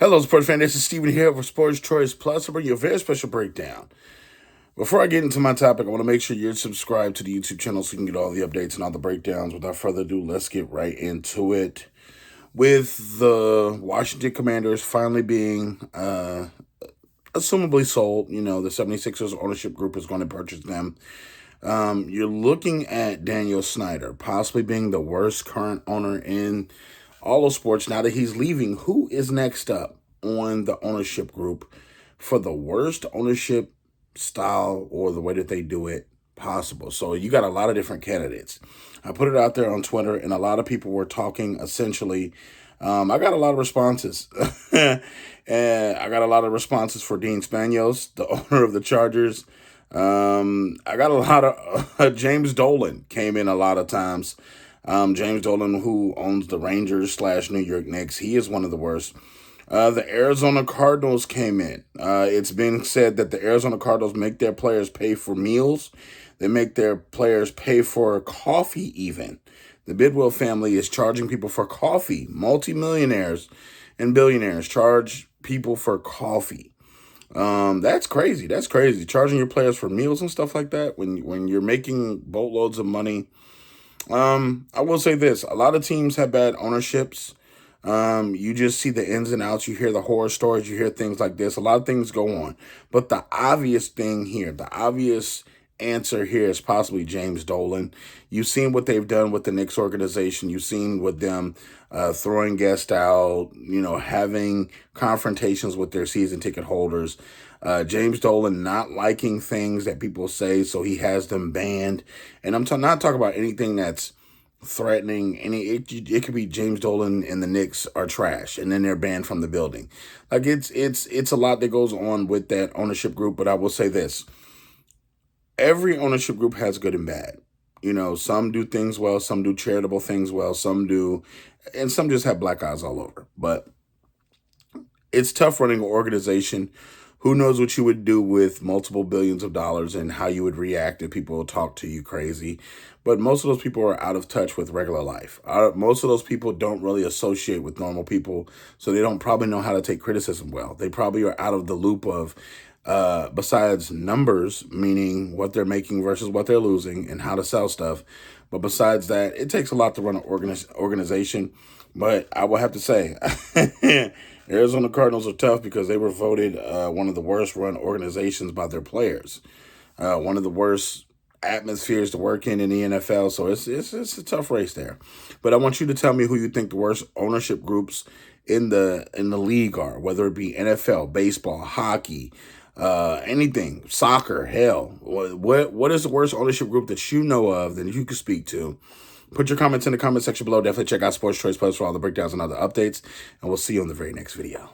Hello, sports fan. This is Steven here for Sports Choice Plus. I'll bring you a very special breakdown. Before I get into my topic, I want to make sure you're subscribed to the YouTube channel so you can get all the updates and all the breakdowns. Without further ado, let's get right into it. With the Washington Commanders finally being assumably sold, the 76ers ownership group is going to purchase them. You're looking at Daniel Snyder possibly being the worst current owner in all of sports. Now that he's leaving, who is next up on the ownership group for the worst ownership style or the way that they do it possible? So you got a lot of different candidates. I put it out there on Twitter, and a lot of people were talking essentially. I got a lot of responses. And I got a lot of responses for Dean Spanos, the owner of the Chargers. I got a lot of James Dolan came in a lot of times. James Dolan, who owns the Rangers / New York Knicks, he is one of the worst. The Arizona Cardinals came in. It's been said that the Arizona Cardinals make their players pay for meals. They make their players pay for coffee even. The Bidwell family is charging people for coffee. Multimillionaires and billionaires charge people for coffee. That's crazy. That's crazy. Charging your players for meals and stuff like that when you're making boatloads of money. I will say this. A lot of teams have bad ownerships. You just see the ins and outs. You hear the horror stories. You hear things like this. A lot of things go on. But the obvious thing here, the obvious answer here is possibly James Dolan. You've seen what they've done with the Knicks organization. You've seen with them throwing guests out, having confrontations with their season ticket holders. James Dolan not liking things that people say, so he has them banned. And I'm not talking about anything that's threatening. It could be James Dolan and the Knicks are trash, and then they're banned from the building. Like it's a lot that goes on with that ownership group. But I will say this: every ownership group has good and bad. Some do things well, some do charitable things well, some do, and some just have black eyes all over. But it's tough running an organization. Who knows what you would do with multiple billions of dollars and how you would react if people talk to you crazy. But most of those people are out of touch with regular life. Most of those people don't really associate with normal people, so they don't probably know how to take criticism well. They probably are out of the loop of, besides numbers, meaning what they're making versus what they're losing and how to sell stuff. But besides that, it takes a lot to run an organization. But I will have to say, Arizona Cardinals are tough because they were voted one of the worst run organizations by their players. One of the worst atmospheres to work in the NFL. So it's a tough race there. But I want you to tell me who you think the worst ownership groups in the league are, whether it be NFL, baseball, hockey, anything, soccer, hell. What is the worst ownership group that you know of that you could speak to? Put your comments in the comment section below. Definitely check out Sports Choice Plus for all the breakdowns and other updates. And we'll see you on the very next video.